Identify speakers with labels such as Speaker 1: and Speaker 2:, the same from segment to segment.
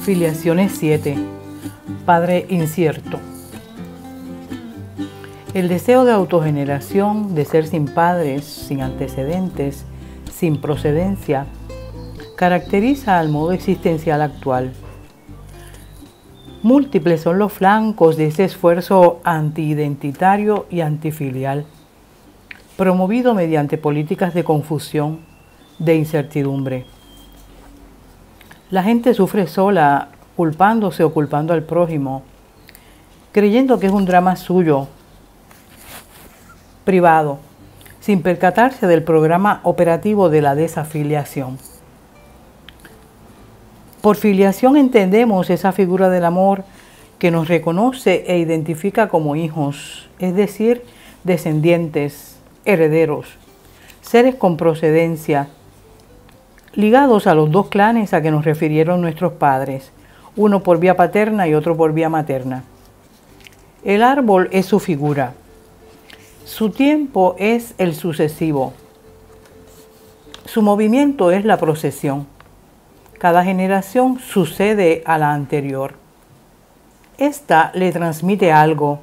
Speaker 1: Filiaciones 7. Padre incierto. El deseo de autogeneración, de ser sin padres, sin antecedentes, sin procedencia, caracteriza al modo existencial actual. Múltiples son los flancos de ese esfuerzo antiidentitario y antifilial, promovido mediante políticas de confusión, de incertidumbre. La gente sufre sola, culpándose o culpando al prójimo, creyendo que es un drama suyo, privado, sin percatarse del programa operativo de la desafiliación. Por filiación entendemos esa figura del amor que nos reconoce e identifica como hijos, es decir, descendientes, herederos, seres con procedencia, ligados a los dos clanes a que nos refirieron nuestros padres, uno por vía paterna y otro por vía materna. El árbol es su figura, su tiempo es el sucesivo, su movimiento es la procesión. Cada generación sucede a la anterior. Esta le transmite algo,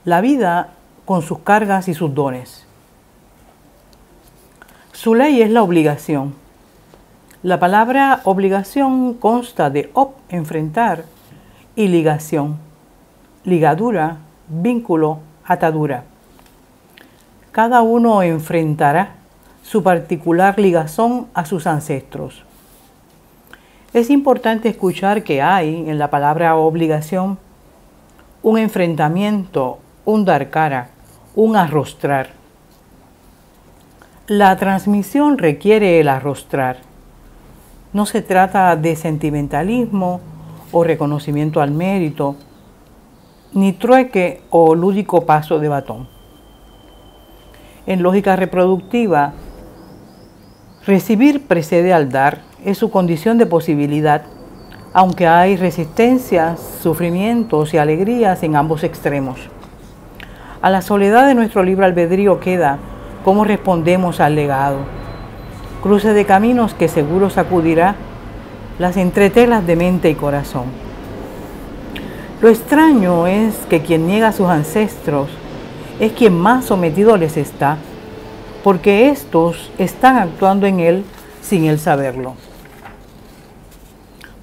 Speaker 1: la vida con sus cargas y sus dones. Su ley es la obligación. La palabra obligación consta de enfrentar, y ligación, ligadura, vínculo, atadura. Cada uno enfrentará su particular ligazón a sus ancestros. Es importante escuchar que hay en la palabra obligación un enfrentamiento, un dar cara, un arrostrar. La transmisión requiere el arrostrar. No se trata de sentimentalismo o reconocimiento al mérito, ni trueque o lúdico paso de batón. En lógica reproductiva, recibir precede al dar, es su condición de posibilidad, aunque hay resistencias, sufrimientos y alegrías en ambos extremos. A la soledad de nuestro libre albedrío queda cómo respondemos al legado. Cruce de caminos que seguro sacudirá las entretelas de mente y corazón. Lo extraño es que quien niega a sus ancestros es quien más sometido les está, porque estos están actuando en él sin él saberlo.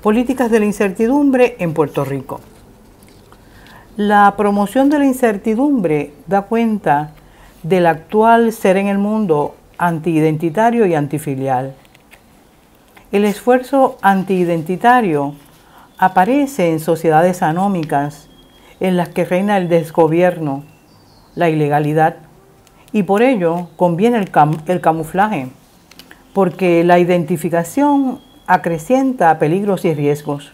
Speaker 1: Políticas de la incertidumbre en Puerto Rico. La promoción de la incertidumbre da cuenta del actual ser en el mundo antiidentitario y antifilial. El esfuerzo antiidentitario aparece en sociedades anómicas en las que reina el desgobierno, la ilegalidad, y por ello conviene el camuflaje, porque la identificación acrecienta peligros y riesgos.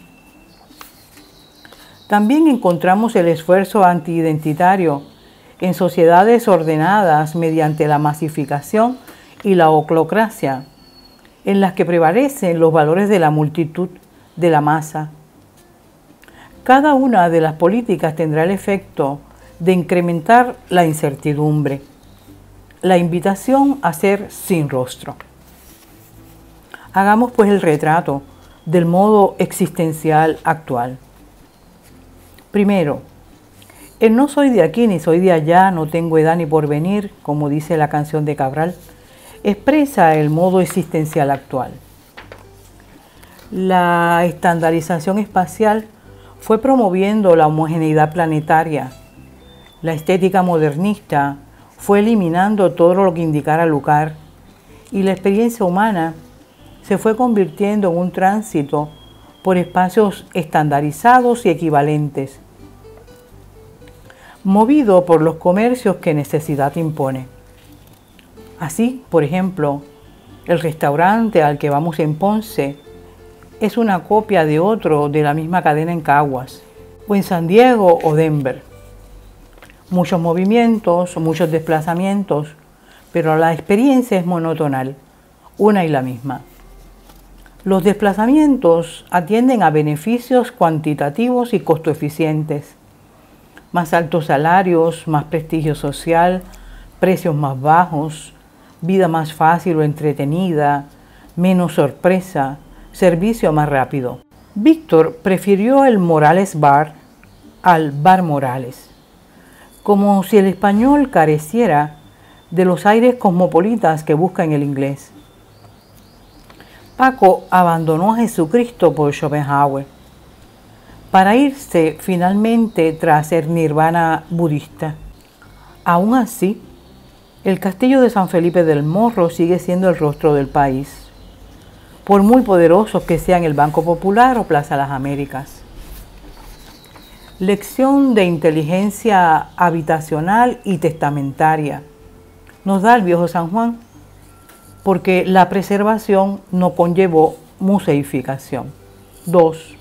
Speaker 1: También encontramos el esfuerzo antiidentitario en sociedades ordenadas mediante la masificación y la oclocracia, en las que prevalecen los valores de la multitud, de la masa. Cada una de las políticas tendrá el efecto de incrementar la incertidumbre, la invitación a ser sin rostro. Hagamos pues el retrato del modo existencial actual. Primero, el no soy de aquí ni soy de allá, no tengo edad ni porvenir, como dice la canción de Cabral, expresa el modo existencial actual. La estandarización espacial fue promoviendo la homogeneidad planetaria. La estética modernista fue eliminando todo lo que indicara lugar, y la experiencia humana se fue convirtiendo en un tránsito por espacios estandarizados y equivalentes, movido por los comercios que necesidad impone. Así, por ejemplo, el restaurante al que vamos en Ponce es una copia de otro de la misma cadena en Caguas, o en San Diego o Denver. Muchos movimientos, muchos desplazamientos, pero la experiencia es monotonal, una y la misma. Los desplazamientos atienden a beneficios cuantitativos y costo-eficientes, más altos salarios, más prestigio social, precios más bajos, vida más fácil o entretenida, menos sorpresa, servicio más rápido. Víctor prefirió el Morales Bar al Bar Morales, como si el español careciera de los aires cosmopolitas que busca en el inglés. Paco abandonó a Jesucristo por Schopenhauer, para irse finalmente tras el nirvana budista. Aún así, el castillo de San Felipe del Morro sigue siendo el rostro del país, por muy poderosos que sean el Banco Popular o Plaza Las Américas. Lección de inteligencia habitacional y testamentaria nos da el viejo San Juan, porque la preservación no conllevó museificación. 2.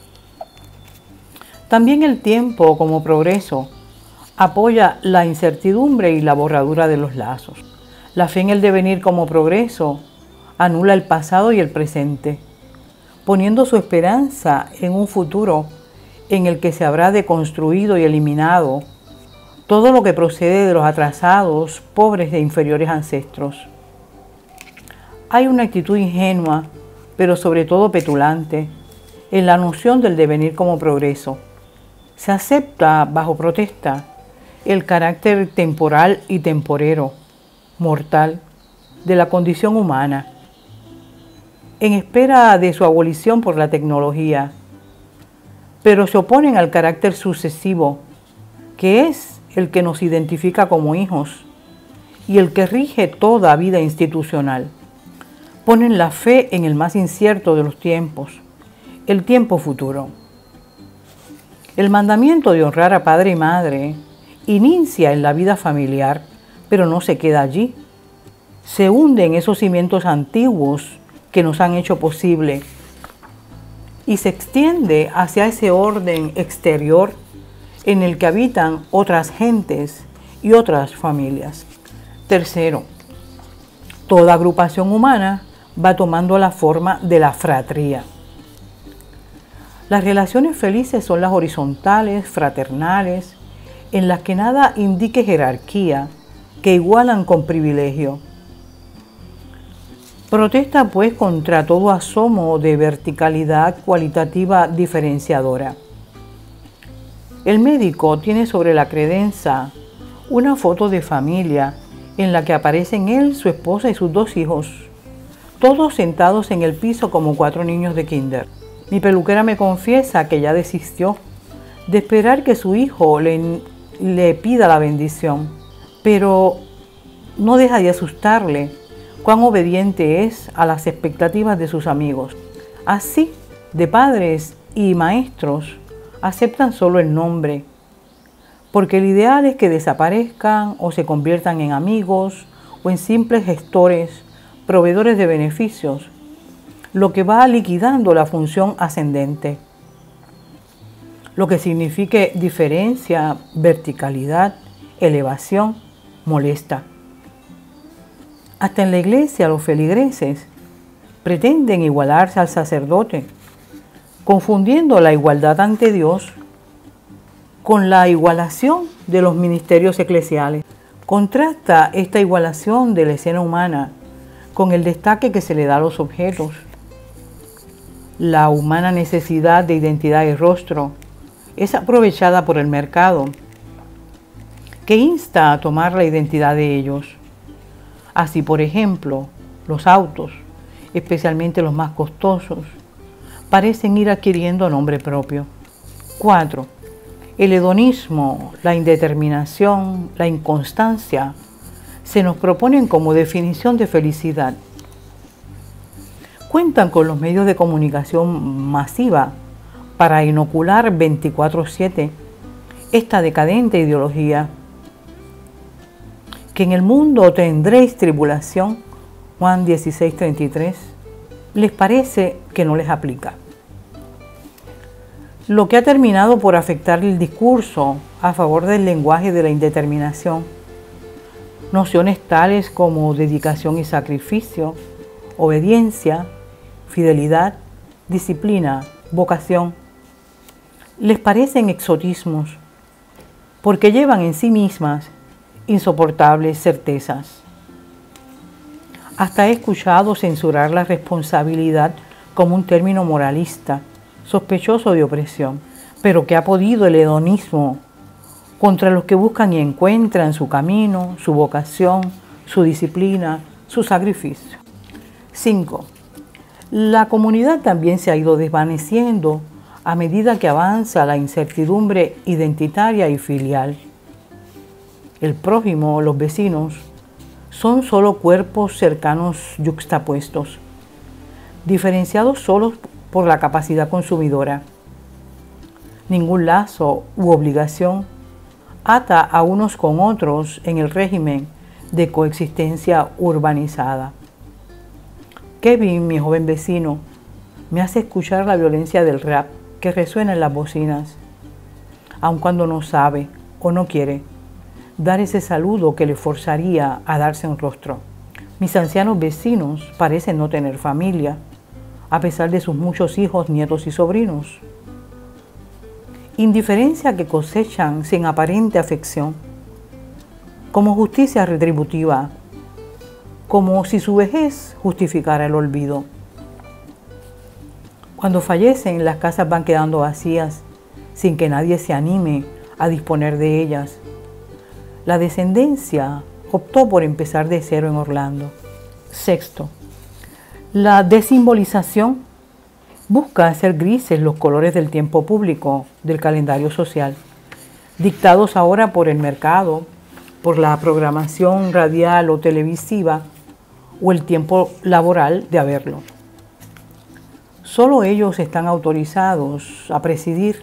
Speaker 1: También el tiempo como progreso apoya la incertidumbre y la borradura de los lazos. La fe en el devenir como progreso anula el pasado y el presente, poniendo su esperanza en un futuro en el que se habrá deconstruido y eliminado todo lo que procede de los atrasados, pobres e inferiores ancestros. Hay una actitud ingenua, pero sobre todo petulante, en la noción del devenir como progreso. Se acepta bajo protesta el carácter temporal y temporero, mortal, de la condición humana, en espera de su abolición por la tecnología, pero se oponen al carácter sucesivo, que es el que nos identifica como hijos y el que rige toda vida institucional. Ponen la fe en el más incierto de los tiempos, el tiempo futuro. El mandamiento de honrar a padre y madre inicia en la vida familiar, pero no se queda allí. Se hunde en esos cimientos antiguos que nos han hecho posible y se extiende hacia ese orden exterior en el que habitan otras gentes y otras familias. 3. Toda agrupación humana va tomando la forma de la fratría. Las relaciones felices son las horizontales, fraternales, en las que nada indique jerarquía, que igualan con privilegio. Protesta pues contra todo asomo de verticalidad cualitativa diferenciadora. El médico tiene sobre la credenza una foto de familia en la que aparecen él, su esposa y sus 2 hijos, todos sentados en el piso como 4 niños de kinder. Mi peluquera me confiesa que ya desistió de esperar que su hijo le pida la bendición, pero no deja de asustarle cuán obediente es a las expectativas de sus amigos. Así, de padres y maestros, aceptan solo el nombre, porque el ideal es que desaparezcan o se conviertan en amigos o en simples gestores, proveedores de beneficios, lo que va liquidando la función ascendente, lo que signifique diferencia, verticalidad, elevación, molesta. Hasta en la iglesia los feligreses pretenden igualarse al sacerdote, confundiendo la igualdad ante Dios con la igualación de los ministerios eclesiales. Contrasta esta igualación de la escena humana con el destaque que se le da a los objetos. La humana necesidad de identidad y rostro es aprovechada por el mercado, que insta a tomar la identidad de ellos. Así, por ejemplo, los autos, especialmente los más costosos, parecen ir adquiriendo nombre propio. 4. El hedonismo, la indeterminación, la inconstancia, se nos proponen como definición de felicidad. Cuentan con los medios de comunicación masiva para inocular 24/7 esta decadente ideología. Que en el mundo tendréis tribulación, Juan 16:33, les parece que no les aplica. Lo que ha terminado por afectar el discurso a favor del lenguaje de la indeterminación. Nociones tales como dedicación y sacrificio, obediencia, fidelidad, disciplina, vocación, les parecen exotismos, porque llevan en sí mismas insoportables certezas. Hasta he escuchado censurar la responsabilidad como un término moralista, sospechoso de opresión. Pero ¿qué ha podido el hedonismo contra los que buscan y encuentran su camino, su vocación, su disciplina, su sacrificio? 5. La comunidad también se ha ido desvaneciendo a medida que avanza la incertidumbre identitaria y filial. El prójimo, los vecinos, son solo cuerpos cercanos yuxtapuestos, diferenciados solo por la capacidad consumidora. Ningún lazo u obligación ata a unos con otros en el régimen de coexistencia urbanizada. Kevin, mi joven vecino, me hace escuchar la violencia del rap que resuena en las bocinas, aun cuando no sabe o no quiere dar ese saludo que le forzaría a darse un rostro. Mis ancianos vecinos parecen no tener familia, a pesar de sus muchos hijos, nietos y sobrinos. Indiferencia que cosechan sin aparente afección, como justicia retributiva, como si su vejez justificara el olvido. Cuando fallecen, las casas van quedando vacías, sin que nadie se anime a disponer de ellas. La descendencia optó por empezar de cero en Orlando. 6. La desimbolización busca hacer grises los colores del tiempo público, del calendario social, dictados ahora por el mercado, por la programación radial o televisiva, o el tiempo laboral de haberlo. Solo ellos están autorizados a presidir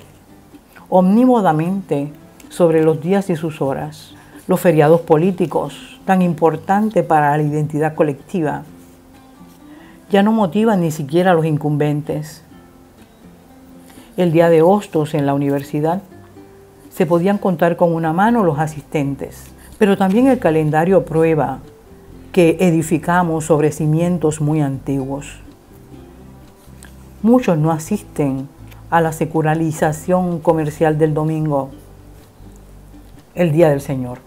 Speaker 1: omnímodamente sobre los días y sus horas. Los feriados políticos, tan importantes para la identidad colectiva, ya no motivan ni siquiera a los incumbentes. El día de Hostos en la universidad se podían contar con una mano los asistentes, pero también el calendario prueba que edificamos sobre cimientos muy antiguos. Muchos no asisten a la secularización comercial del domingo, el Día del Señor,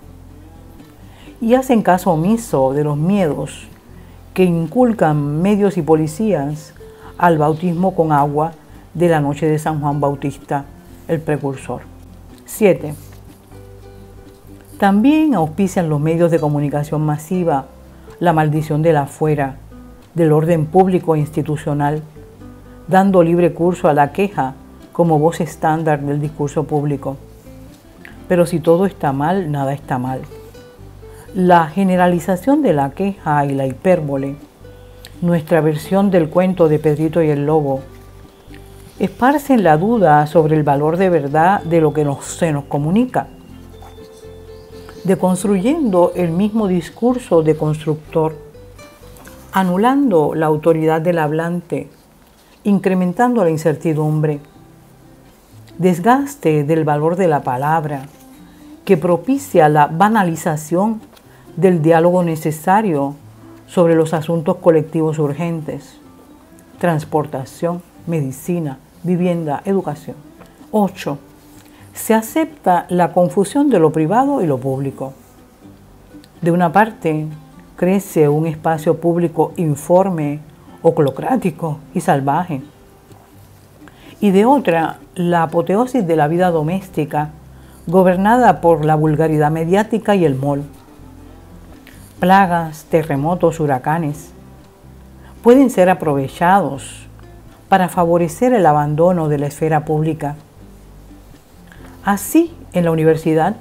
Speaker 1: y hacen caso omiso de los miedos que inculcan medios y policías al bautismo con agua de la noche de San Juan Bautista, el precursor. 7. También auspician los medios de comunicación masiva la maldición del afuera, del orden público e institucional, dando libre curso a la queja como voz estándar del discurso público. Pero si todo está mal, nada está mal. La generalización de la queja y la hipérbole, nuestra versión del cuento de Pedrito y el Lobo, esparcen la duda sobre el valor de verdad de lo que se nos comunica, deconstruyendo el mismo discurso de constructor, anulando la autoridad del hablante, incrementando la incertidumbre, desgaste del valor de la palabra, que propicia la banalización del diálogo necesario sobre los asuntos colectivos urgentes: transportación, medicina, vivienda, educación. 8. Se acepta la confusión de lo privado y lo público. De una parte, crece un espacio público informe, oclocrático y salvaje. Y de otra, la apoteosis de la vida doméstica, gobernada por la vulgaridad mediática y el mol. Plagas, terremotos, huracanes pueden ser aprovechados para favorecer el abandono de la esfera pública. Así, en la universidad,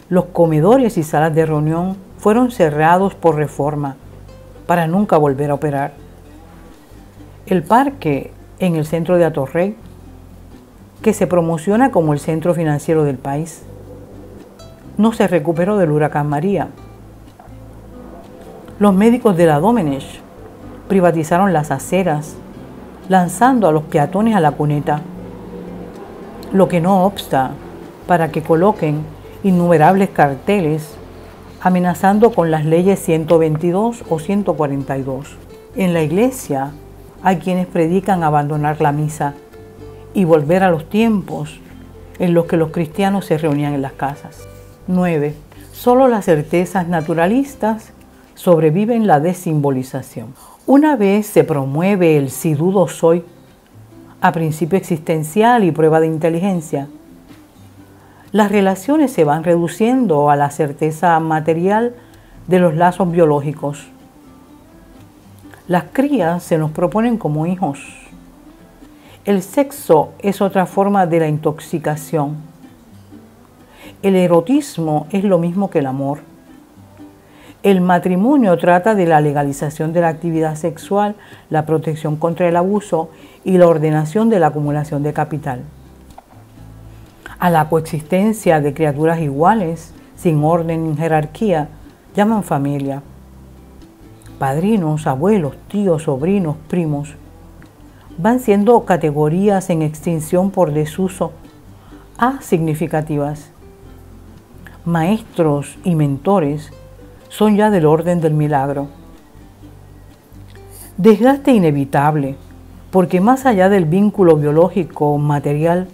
Speaker 1: los comedores y salas de reunión fueron cerrados por reforma para nunca volver a operar. El parque en el centro de Atorrey, que se promociona como el centro financiero del país, no se recuperó del huracán María. Los médicos de la Domenech privatizaron las aceras, lanzando a los peatones a la cuneta, lo que no obsta para que coloquen innumerables carteles amenazando con las leyes 122 o 142. En la iglesia hay quienes predican abandonar la misa y volver a los tiempos en los que los cristianos se reunían en las casas. 9. Solo las certezas naturalistas sobreviven la desimbolización. Una vez se promueve el si dudo soy, a principio existencial y prueba de inteligencia, las relaciones se van reduciendo a la certeza material de los lazos biológicos. Las crías se nos proponen como hijos. El sexo es otra forma de la intoxicación. El erotismo es lo mismo que el amor. El matrimonio trata de la legalización de la actividad sexual, la protección contra el abuso y la ordenación de la acumulación de capital. A la coexistencia de criaturas iguales, sin orden ni jerarquía, llaman familia. Padrinos, abuelos, tíos, sobrinos, primos, van siendo categorías en extinción por desuso significativas. Maestros y mentores son ya del orden del milagro. Desgaste inevitable, porque más allá del vínculo biológico material,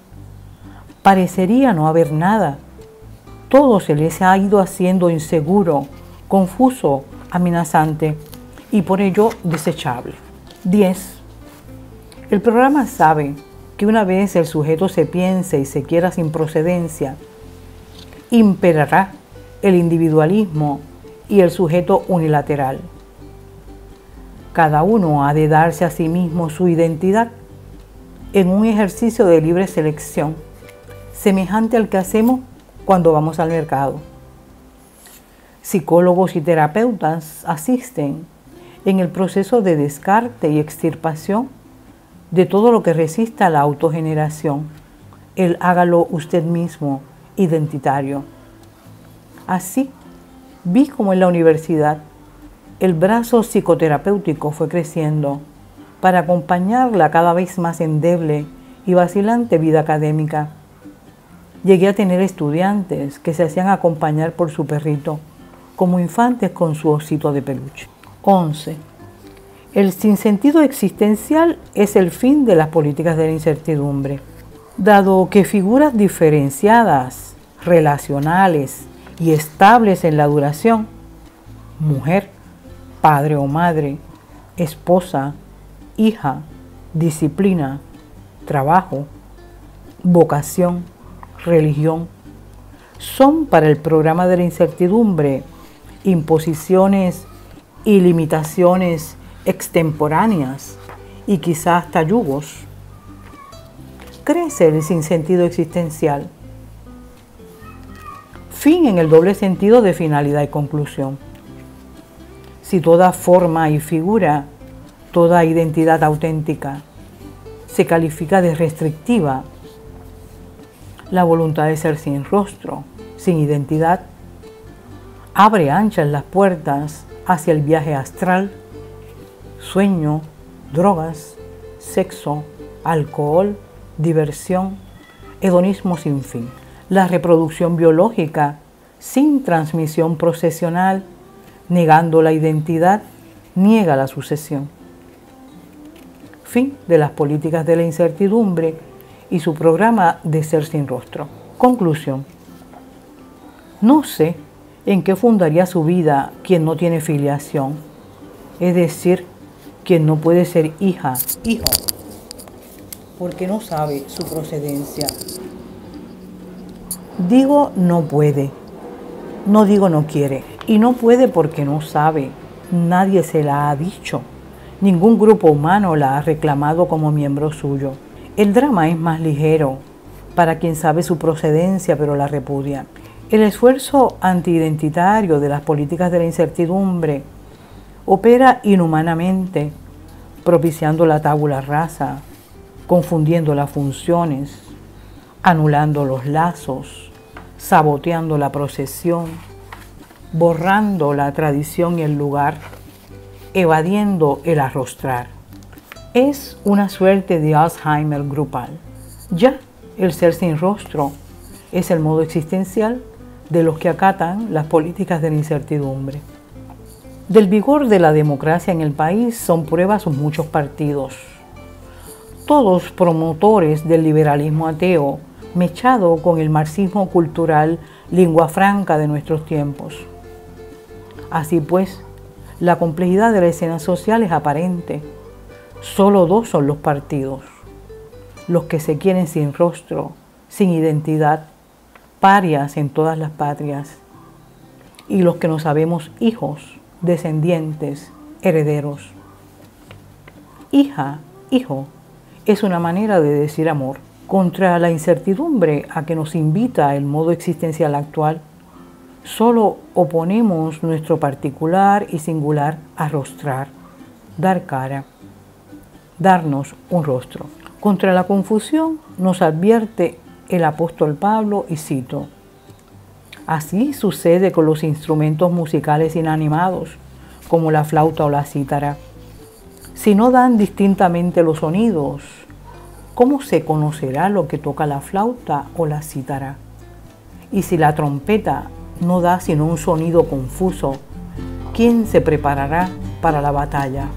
Speaker 1: parecería no haber nada. Todo se les ha ido haciendo inseguro, confuso, amenazante y por ello desechable. 10. El programa sabe que una vez el sujeto se piense y se quiera sin procedencia, imperará el individualismo y el sujeto unilateral. Cada uno ha de darse a sí mismo su identidad en un ejercicio de libre selección, semejante al que hacemos cuando vamos al mercado. Psicólogos y terapeutas asisten en el proceso de descarte y extirpación de todo lo que resista a la autogeneración, el hágalo usted mismo identitario. Así, vi como en la universidad el brazo psicoterapéutico fue creciendo para acompañar la cada vez más endeble y vacilante vida académica. Llegué a tener estudiantes que se hacían acompañar por su perrito, como infantes con su osito de peluche. 11. El sinsentido existencial es el fin de las políticas de la incertidumbre. Dado que figuras diferenciadas, relacionales y estables en la duración, mujer, padre o madre, esposa, hija, disciplina, trabajo, vocación, religión, son para el programa de la incertidumbre imposiciones y limitaciones extemporáneas y quizás hasta yugos. Crece el sinsentido existencial. Fin en el doble sentido de finalidad y conclusión. Si toda forma y figura, toda identidad auténtica se califica de restrictiva, la voluntad de ser sin rostro, sin identidad, abre anchas las puertas hacia el viaje astral, sueño, drogas, sexo, alcohol, diversión, hedonismo sin fin. La reproducción biológica sin transmisión procesional, negando la identidad, niega la sucesión. Fin de las políticas de la incertidumbre y su programa de ser sin rostro. Conclusión. No sé en qué fundaría su vida quien no tiene filiación, es decir, quien no puede ser hija, hijo, porque no sabe su procedencia. Digo no puede, no digo no quiere, y no puede porque no sabe, nadie se la ha dicho, ningún grupo humano la ha reclamado como miembro suyo. El drama es más ligero para quien sabe su procedencia pero la repudia. El esfuerzo antiidentitario de las políticas de la incertidumbre opera inhumanamente, propiciando la tabula rasa, confundiendo las funciones, anulando los lazos, saboteando la procesión, borrando la tradición y el lugar, evadiendo el arrostrar. Es una suerte de Alzheimer grupal. Ya el ser sin rostro es el modo existencial de los que acatan las políticas de la incertidumbre. Del vigor de la democracia en el país son pruebas sus muchos partidos, todos promotores del liberalismo ateo, mechado con el marxismo cultural, lingua franca de nuestros tiempos. Así pues, la complejidad de la escena social es aparente. Solo dos son los partidos, los que se quieren sin rostro, sin identidad, parias en todas las patrias, y los que nos sabemos hijos, descendientes, herederos. Hija, hijo, es una manera de decir amor. Contra la incertidumbre a que nos invita el modo existencial actual, solo oponemos nuestro particular y singular arrostrar, dar cara, darnos un rostro. Contra la confusión nos advierte el apóstol Pablo y cito: así sucede con los instrumentos musicales inanimados, como la flauta o la cítara. Si no dan distintamente los sonidos, ¿cómo se conocerá lo que toca la flauta o la cítara? Y si la trompeta no da sino un sonido confuso, ¿quién se preparará para la batalla?